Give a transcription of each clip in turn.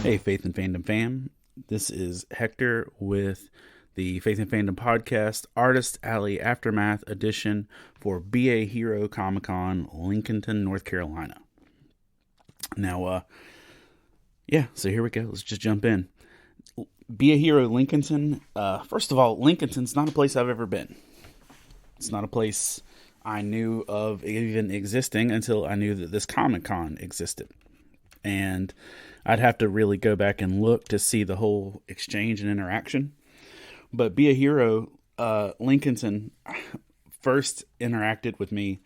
Hey, Faith and Fandom fam. This is Hector with the Faith and Fandom podcast, Artist Alley Aftermath edition for Be a Hero Comic Con, Lincolnton, North Carolina. Now, so here we go. Let's just jump in. Be a Hero Lincolnton. First of all, Lincolnton's not a place I've ever been. It's not a place I knew of even existing until I knew that this Comic Con existed. And I'd have to really go back and look to see the whole exchange and interaction. But Be a Hero, Lincolnton first interacted with me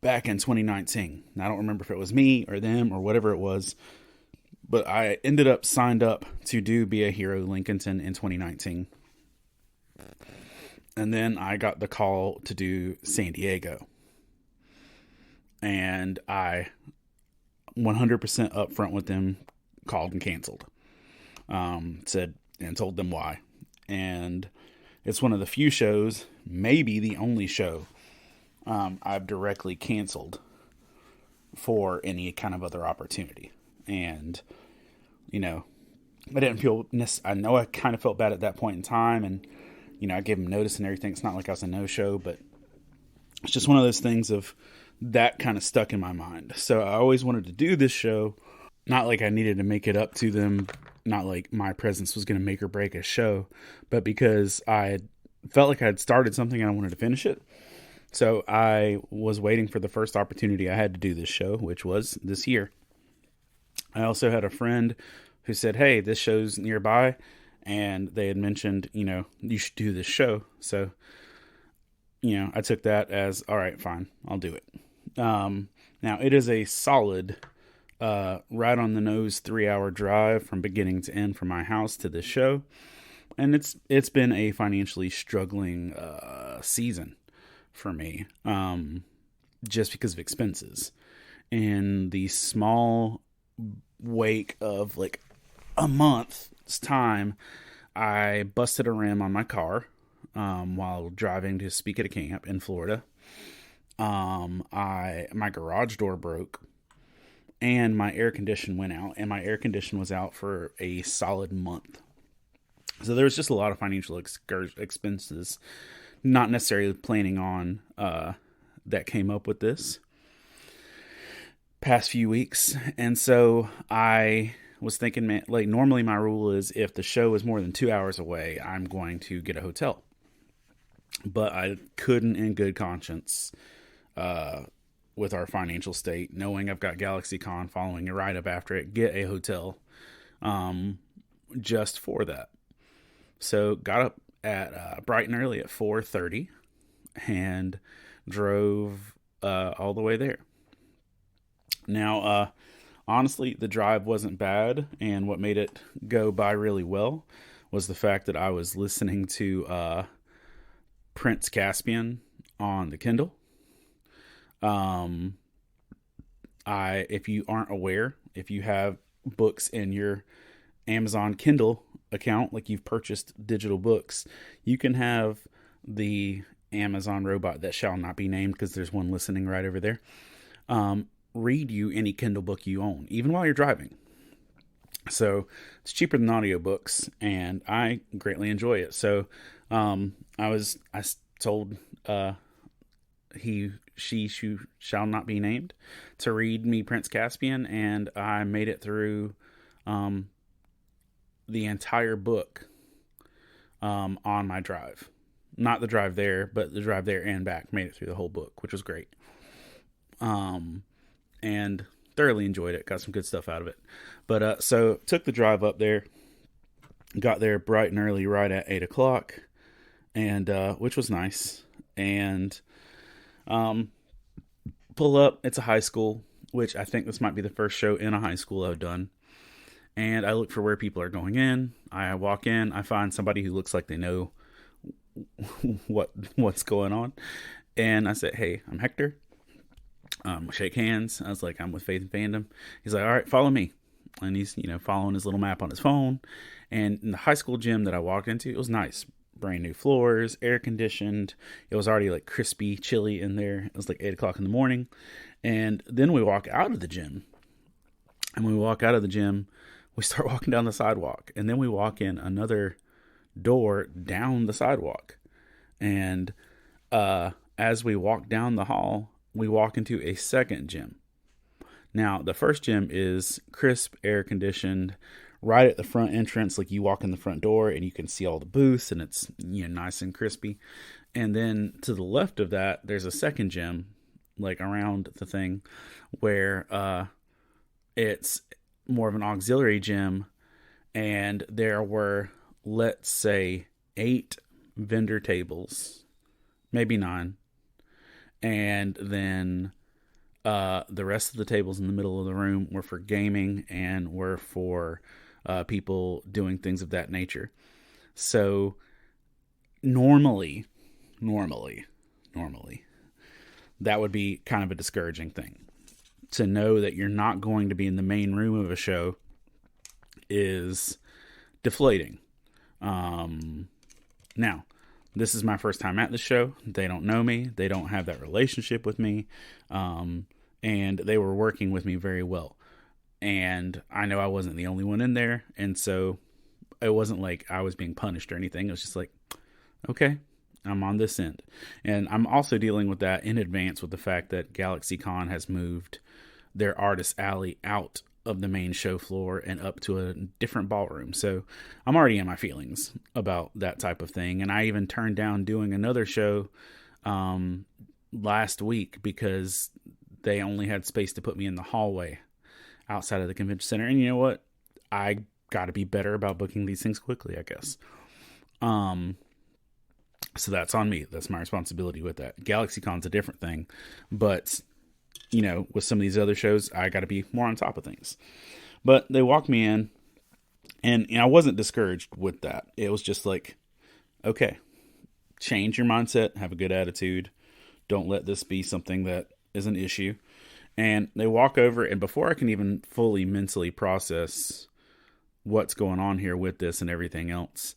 back in 2019. Now, I don't remember if it was me or them or whatever it was, but I ended up signed up to do Be a Hero Lincolnton in 2019. And then I got the call to do San Diego. And I 100% upfront with them, called and canceled. Said and told them why. And it's one of the few shows, maybe the only show, I've directly canceled for any kind of other opportunity. And, I didn't feel, I know I kind of felt bad at that point in time. And, I gave them notice and everything. It's not like I was a no-show, but it's just one of those things of that kind of stuck in my mind. So I always wanted to do this show, not like I needed to make it up to them, not like my presence was going to make or break a show, but because I felt like I had started something and I wanted to finish it. So I was waiting for the first opportunity I had to do this show, which was this year. I also had a friend who said, hey, this show's nearby, and they had mentioned, you should do this show. So, I took that as, all right, fine, I'll do it. Now, it is a solid, right on the nose 3-hour drive from beginning to end from my house to this show. And it's been a financially struggling season for me, just because of expenses. In the small wake of like a month's time, I busted a rim on my car while driving to speak at a camp in Florida. My garage door broke and my air condition went out, and my air condition was out for a solid month. So there was just a lot of financial expenses, not necessarily planning on, that came up with this past few weeks. And so I was thinking, man, like normally my rule is if the show is more than 2 hours away, I'm going to get a hotel. But I couldn't in good conscience, with our financial state, knowing I've got GalaxyCon following it right up after it, get a hotel, just for that. So got up at bright and early at 4:30 and drove all the way there. Now, honestly, the drive wasn't bad, and what made it go by really well was the fact that I was listening to Prince Caspian on the Kindle. If you aren't aware, if you have books in your Amazon Kindle account, like you've purchased digital books, you can have the Amazon robot that shall not be named, because there's one listening right over there, read you any Kindle book you own, even while you're driving. So it's cheaper than audiobooks, and I greatly enjoy it. So I told she shall not be named to read me Prince Caspian, and I made it through the entire book on my drive. Not the drive there, but the drive there and back. Made it through the whole book, which was great. And thoroughly enjoyed it. Got some good stuff out of it. But so took the drive up there. Got there bright and early, right at 8 o'clock, and which was nice. And pull up. It's a high school, which I think this might be the first show in a high school I've done. And I look for where people are going in. I walk in. I find somebody who looks like they know what's going on. And I said, hey, I'm Hector. Shake hands. I was like, I'm with Faith and Fandom. He's like, all right, follow me. And he's, following his little map on his phone. And in the high school gym that I walked into, it was nice. Brand new floors, air conditioned. It was already like crispy, chilly in there. It was like 8 o'clock in the morning. And then we walk out of the gym And when we walk out of the gym, we start walking down the sidewalk. And then we walk in another door down the sidewalk. And as we walk down the hall, we walk into a second gym. Now, the first gym is crisp, air conditioned, right at the front entrance. Like, you walk in the front door and you can see all the booths, and it's, nice and crispy. And then to the left of that, there's a second gym, like around the thing, where it's more of an auxiliary gym. And there were, let's say, 8 vendor tables, maybe 9. And then the rest of the tables in the middle of the room were for gaming and were for people doing things of that nature. So normally, that would be kind of a discouraging thing. To know that you're not going to be in the main room of a show is deflating. Now, this is my first time at the show. They don't know me. They don't have that relationship with me. And they were working with me very well. And I know I wasn't the only one in there. And so it wasn't like I was being punished or anything. It was just like, okay, I'm on this end. And I'm also dealing with that in advance with the fact that GalaxyCon has moved their artist alley out of the main show floor and up to a different ballroom. So I'm already in my feelings about that type of thing. And I even turned down doing another show last week because they only had space to put me in the hallway outside of the convention center. And you know what? I got to be better about booking these things quickly, I guess. So that's on me. That's my responsibility with that. GalaxyCon's a different thing, but with some of these other shows, I got to be more on top of things. But they walked me in, and I wasn't discouraged with that. It was just like, okay, change your mindset, have a good attitude. Don't let this be something that is an issue. And they walk over, and before I can even fully mentally process what's going on here with this and everything else,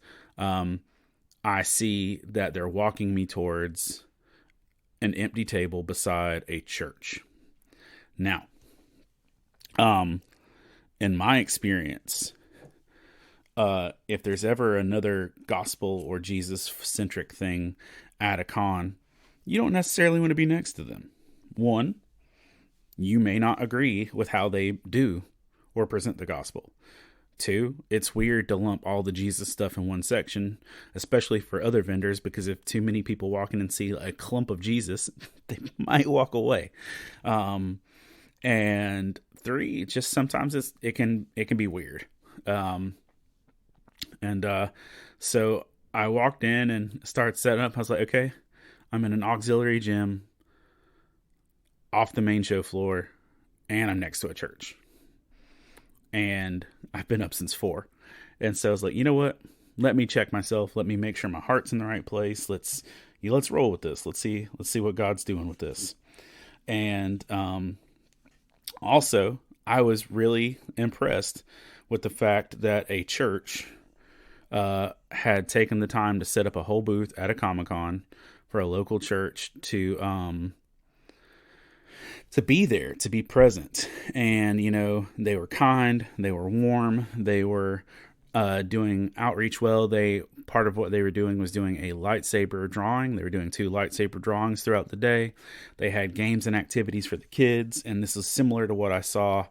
I see that they're walking me towards an empty table beside a church. Now, in my experience, if there's ever another gospel or Jesus-centric thing at a con, you don't necessarily want to be next to them. One, you may not agree with how they do or present the gospel. 2, it's weird to lump all the Jesus stuff in one section, especially for other vendors, because if too many people walk in and see a clump of Jesus, they might walk away. And 3, just sometimes it can be weird. So I walked in and started setting up. I was like, okay, I'm in an auxiliary gym off the main show floor, and I'm next to a church. And I've been up since 4. And so I was like, you know what? Let me check myself. Let me make sure my heart's in the right place. Let's roll with this. Let's see what God's doing with this. And also, I was really impressed with the fact that a church had taken the time to set up a whole booth at a Comic-Con for a local church to be there, to be present. And, they were kind, they were warm, they were doing outreach well. Part of what they were doing was doing a lightsaber drawing. They were doing 2 lightsaber drawings throughout the day. They had games and activities for the kids, and this is similar to what I saw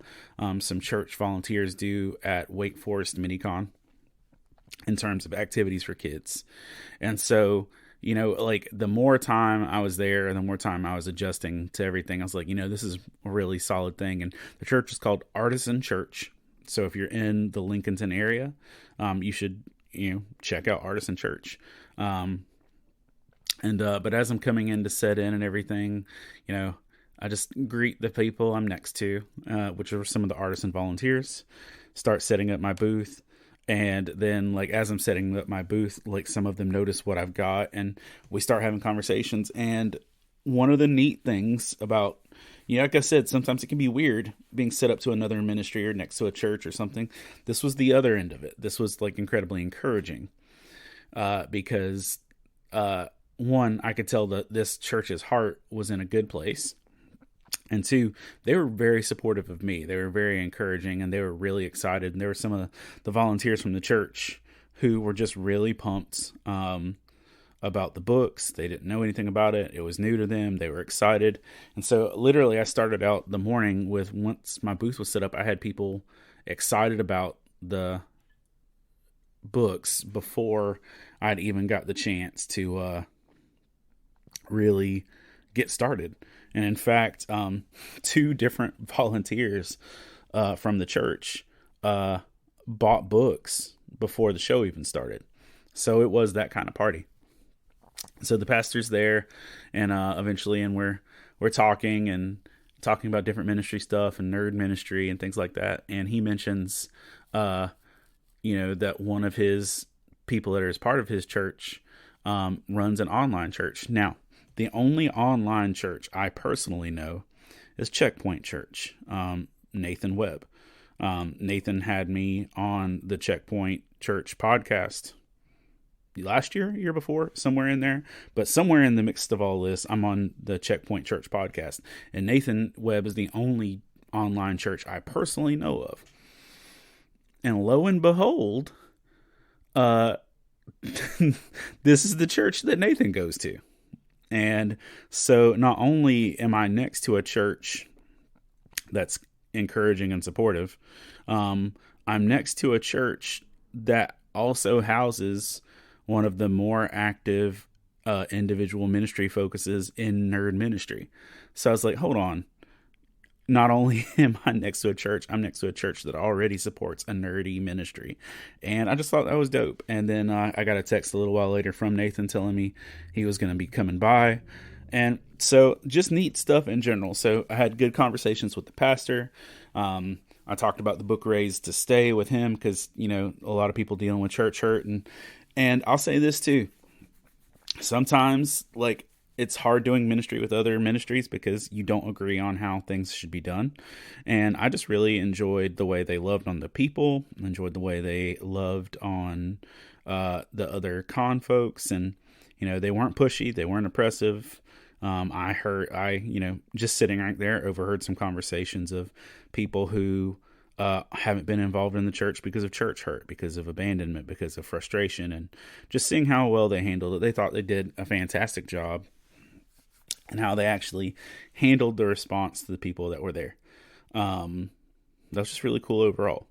some church volunteers do at Wake Forest Minicon in terms of activities for kids. And so, like, the more time I was there and the more time I was adjusting to everything, I was like, this is a really solid thing. And the church is called Artisan Church. So if you're in the Lincolnton area, you should, check out Artisan Church. But as I'm coming in to set in and everything, I just greet the people I'm next to, which are some of the artisan volunteers, start setting up my booth. And then, like, as I'm setting up my booth, like, some of them notice what I've got, and we start having conversations. And one of the neat things about, like I said, sometimes it can be weird being set up to another ministry or next to a church or something. This was the other end of it. This was, like, incredibly encouraging, because, one, I could tell that this church's heart was in a good place. And two, they were very supportive of me. They were very encouraging, and they were really excited. And there were some of the volunteers from the church who were just really pumped about the books. They didn't know anything about it. It was new to them. They were excited. And so literally I started out the morning with, once my booth was set up, I had people excited about the books before I'd even got the chance to really get started. And in fact, two different volunteers from the church bought books before the show even started. So it was that kind of party. So the pastor's there, and we're talking about different ministry stuff and nerd ministry and things like that. And he mentions, that one of his people that is part of his church runs an online church. Now, the only online church I personally know is Checkpoint Church, Nathan Webb. Nathan had me on the Checkpoint Church podcast last year before, somewhere in there. But somewhere in the mix of all this, I'm on the Checkpoint Church podcast. And Nathan Webb is the only online church I personally know of. And lo and behold, this is the church that Nathan goes to. And so not only am I next to a church that's encouraging and supportive, I'm next to a church that also houses one of the more active individual ministry focuses in nerd ministry. So I was like, hold on. Not only am I next to a church, I'm next to a church that already supports a nerdy ministry. And I just thought that was dope. And then I got a text a little while later from Nathan telling me he was going to be coming by. And so just neat stuff in general. So I had good conversations with the pastor. I talked about the book Raised to Stay with him because, a lot of people dealing with church hurt. And I'll say this too. Sometimes, it's hard doing ministry with other ministries because you don't agree on how things should be done. And I just really enjoyed the way they loved on the people, enjoyed the way they loved on the other con folks. And, they weren't pushy. They weren't oppressive. Just sitting right there, overheard some conversations of people who haven't been involved in the church because of church hurt, because of abandonment, because of frustration, and just seeing how well they handled it. They thought they did a fantastic job, and how they actually handled the response to the people that were there. That was just really cool overall.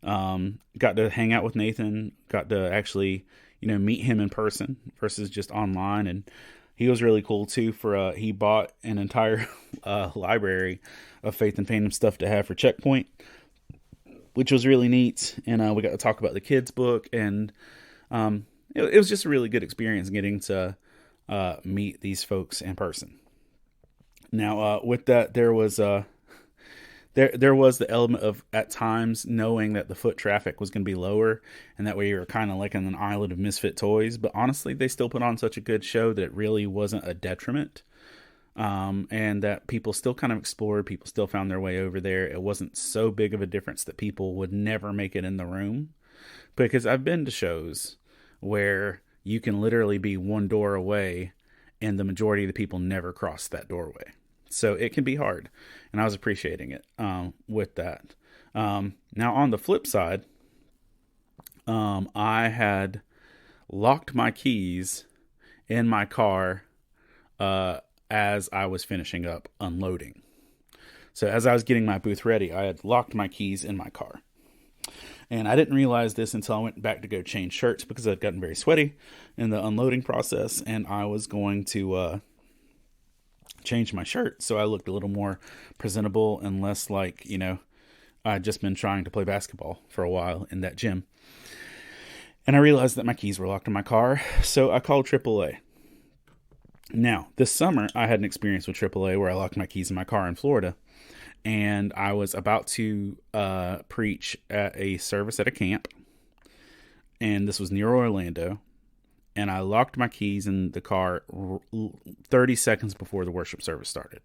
Got to hang out with Nathan, got to actually, meet him in person versus just online. And he was really cool too he bought an entire library of Faith and Fandom stuff to have for Checkpoint, which was really neat. And we got to talk about the kids' book, and it was just a really good experience getting to meet these folks in person. Now, with that, there was the element of, at times, knowing that the foot traffic was going to be lower, and that way you were kind of like on an island of misfit toys. But honestly, they still put on such a good show that it really wasn't a detriment, and that people still kind of explored. People still found their way over there. It wasn't so big of a difference that people would never make it in the room, because I've been to shows where you can literally be one door away, and the majority of the people never cross that doorway. So it can be hard, and I was appreciating it with that. Now, on the flip side, I had locked my keys in my car as I was finishing up unloading. So as I was getting my booth ready, I had locked my keys in my car. And I didn't realize this until I went back to go change shirts, because I'd gotten very sweaty in the unloading process, and I was going to change my shirt so I looked a little more presentable and less like, I'd just been trying to play basketball for a while in that gym. And I realized that my keys were locked in my car, so I called AAA. Now, this summer, I had an experience with AAA where I locked my keys in my car in Florida, and I was about to preach at a service at a camp, and this was near Orlando, and I locked my keys in the car 30 seconds before the worship service started.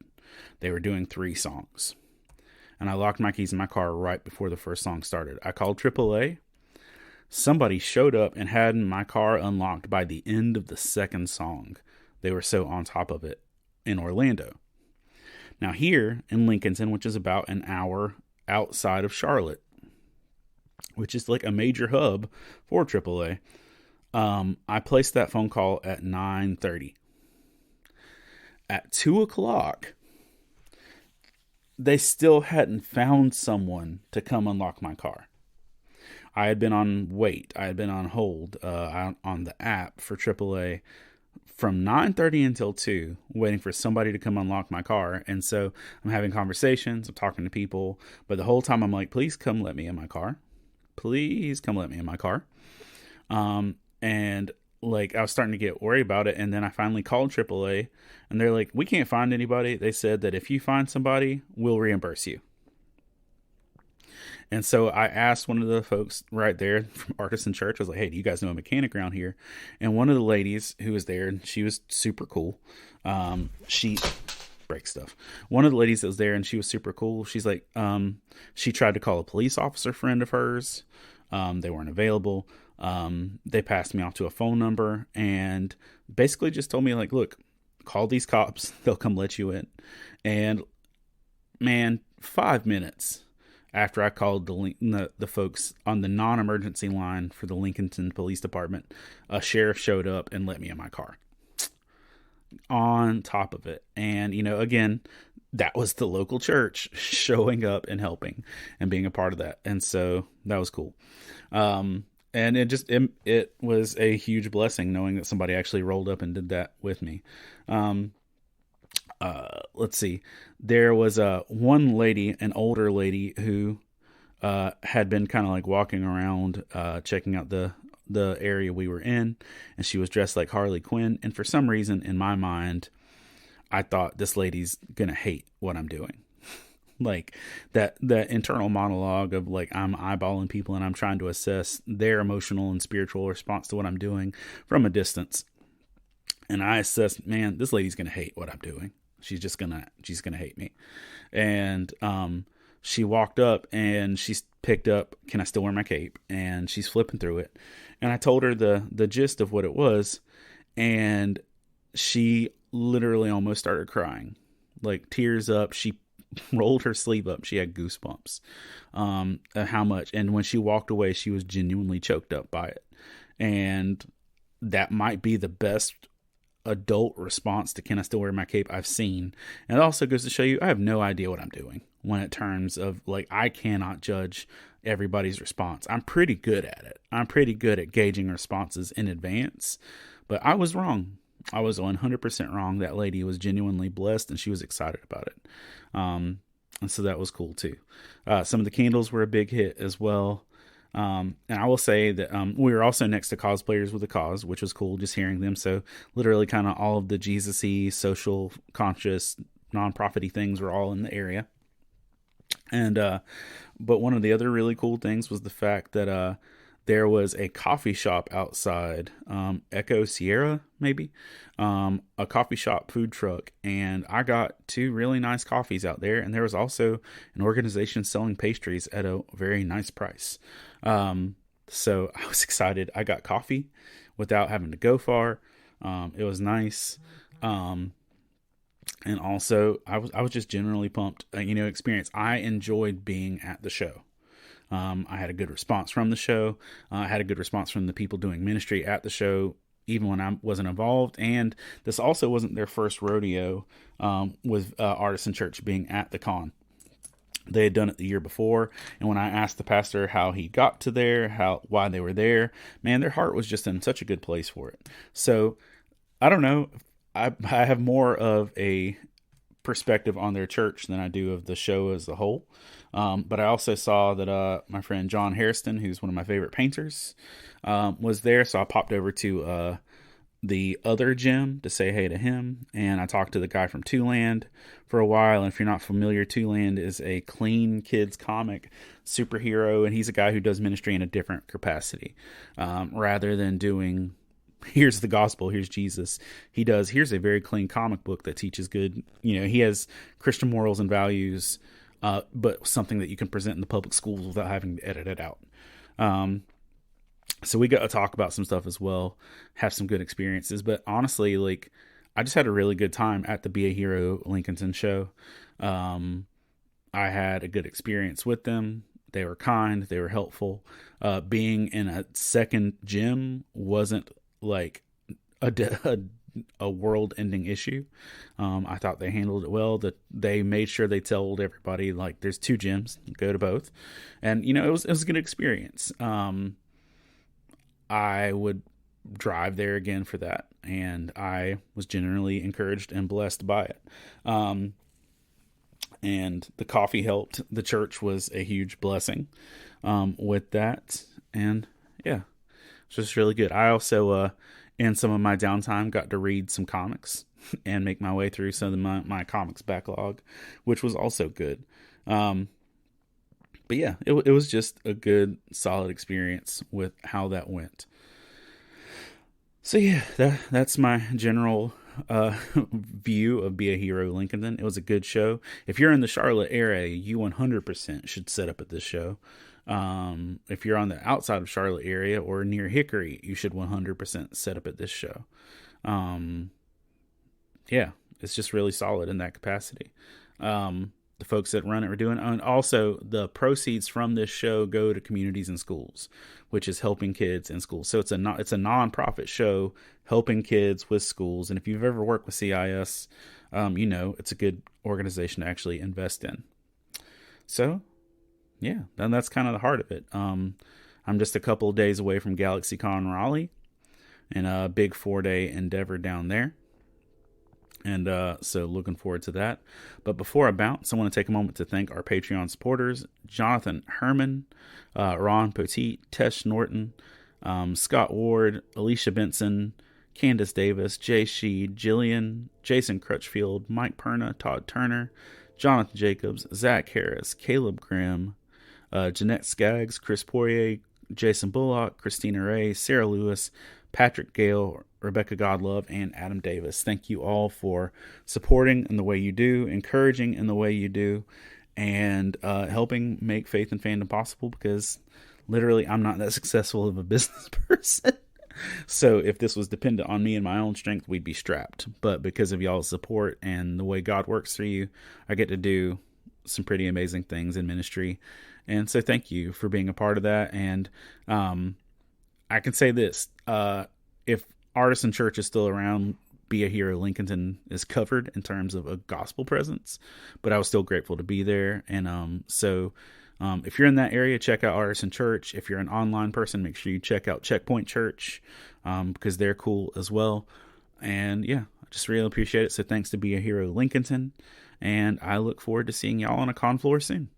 They were doing 3 songs, and I locked my keys in my car right before the first song started. I called AAA. Somebody showed up and had my car unlocked by the end of the second song. They were so on top of it in Orlando. Now here in Lincolnton, which is about an hour outside of Charlotte, which is like a major hub for AAA, I placed that phone call at 9:30. At 2 o'clock, they still hadn't found someone to come unlock my car. I had been on wait. I had been on hold on the app for AAA from 9:30 until 2, waiting for somebody to come unlock my car. And so I'm having conversations, I'm talking to people, but the whole time I'm like, please come let me in my car. Please come let me in my car. And like I was starting to get worried about it. And then I finally called AAA and they're like, we can't find anybody. They said that if you find somebody, we'll reimburse you. And so I asked one of the folks right there from Artisan Church, I was like, hey, do you guys know a mechanic around here? And one of the ladies who was there, and she was super cool. She breaks stuff. One of the ladies that was there, and she was super cool. She's like, she tried to call a police officer friend of hers. They weren't available. They passed me off to a phone number and basically just told me like, look, call these cops. They'll come let you in. And man, 5 minutes after I called the folks on the non-emergency line for the Lincolnton Police Department, a sheriff showed up and let me in my car. On top of it. And, again, that was the local church showing up and helping and being a part of that. And so that was cool. And it was a huge blessing knowing that somebody actually rolled up and did that with me. Let's see. There was one lady, an older lady who had been kind of like walking around, checking out the area we were in, and she was dressed like Harley Quinn. And for some reason in my mind, I thought this lady's gonna hate what I'm doing. Like that internal monologue of like, I'm eyeballing people and I'm trying to assess their emotional and spiritual response to what I'm doing from a distance. And I assessed, man, this lady's going to hate what I'm doing. She's going to hate me. And, she walked up and she picked up, can I still wear my cape? And she's flipping through it. And I told her the gist of what it was. And she literally almost started crying, like tears up. She rolled her sleeve up. She had goosebumps. How much? And when she walked away, she was genuinely choked up by it. And that might be the best adult response to can I still wear my cape I've seen. And it also goes to show you, I have no idea what I'm doing when it terms of like, I cannot judge everybody's response. I'm pretty good at it. I'm pretty good at gauging responses in advance, but I was wrong. I was 100% wrong. That lady was genuinely blessed and she was excited about it. And so that was cool too. Some of the candles were a big hit as well. And I will say that we were also next to cosplayers with a cause, which was cool just hearing them. So literally kind of all of the Jesus-y, social conscious, non-profity things were all in the area. And but one of the other really cool things was the fact that there was a coffee shop outside, Echo Sierra, maybe, a coffee shop food truck. And I got 2 really nice coffees out there. And there was also an organization selling pastries at a very nice price. So I was excited. I got coffee without having to go far. It was nice. And also I was just generally pumped, experience. I enjoyed being at the show. I had a good response from the show. I had a good response from the people doing ministry at the show, even when I wasn't involved. And this also wasn't their first rodeo with Artisan Church being at the con. They had done it the year before. And when I asked the pastor how he got to there, why they were there, man, their heart was just in such a good place for it. So I don't know. I have more of a perspective on their church than I do of the show as a whole. But I also saw that my friend John Hairston, who's one of my favorite painters, was there. So I popped over to the other gym to say hey to him. And I talked to the guy from Two-Land for a while. And if you're not familiar, Two-Land is a clean kids comic superhero. And he's a guy who does ministry in a different capacity, rather than doing, here's the gospel, here's Jesus. Here's a very clean comic book that teaches good, he has Christian morals and values, but something that you can present in the public schools without having to edit it out. So we got to talk about some stuff as well, have some good experiences. But honestly, like, I just had a really good time at the Be a Hero Lincolnton show. Um, I had a good experience with them. They were kind, they were helpful. Being in a second gym wasn't like a, a world-ending issue. I thought they handled it well. That they made sure they told everybody like there's two gyms, go to both, and it was a good experience. I would drive there again for that, and I was generally encouraged and blessed by it. And the coffee helped. The church was a huge blessing with that, and yeah, it's just really good. I also, in some of my downtime, got to read some comics and make my way through some of my comics backlog, which was also good. But yeah, it was just a good, solid experience with how that went. So yeah, that's my general view of Be a Hero Lincolnton. It was a good show. If you're in the Charlotte area, you 100% should set up at this show. If you're on the outside of Charlotte area or near Hickory, you should 100% set up at this show. Yeah, it's just really solid in that capacity. The folks that run it are doing, and also the proceeds from this show go to communities and schools, which is helping kids in schools. So it's a nonprofit show helping kids with schools. And if you've ever worked with CIS, it's a good organization to actually invest in. So yeah, then that's kind of the heart of it. I'm just a couple of days away from GalaxyCon Raleigh and a big 4-day endeavor down there. And so looking forward to that. But before I bounce, I want to take a moment to thank our Patreon supporters: Jonathan Herman, Ron Poteet, Tesh Norton, Scott Ward, Alicia Benson, Candace Davis, Jay Sheed, Jillian, Jason Crutchfield, Mike Perna, Todd Turner, Jonathan Jacobs, Zach Harris, Caleb Grimm, Jeanette Skaggs, Chris Poirier, Jason Bullock, Christina Ray, Sarah Lewis, Patrick Gale, Rebecca Godlove, and Adam Davis. Thank you all for supporting in the way you do, encouraging in the way you do, and helping make Faith and Fandom possible, because literally I'm not that successful of a business person. So if this was dependent on me and my own strength, we'd be strapped. But because of y'all's support and the way God works through you, I get to do some pretty amazing things in ministry. And so thank you for being a part of that. And I can say this, if Artisan Church is still around, Be a Hero Lincolnton is covered in terms of a gospel presence, but I was still grateful to be there. And so if you're in that area, check out Artisan Church. If you're an online person, make sure you check out Checkpoint Church, because they're cool as well. And yeah, I just really appreciate it. So thanks to Be a Hero Lincolnton, and I look forward to seeing y'all on a con floor soon.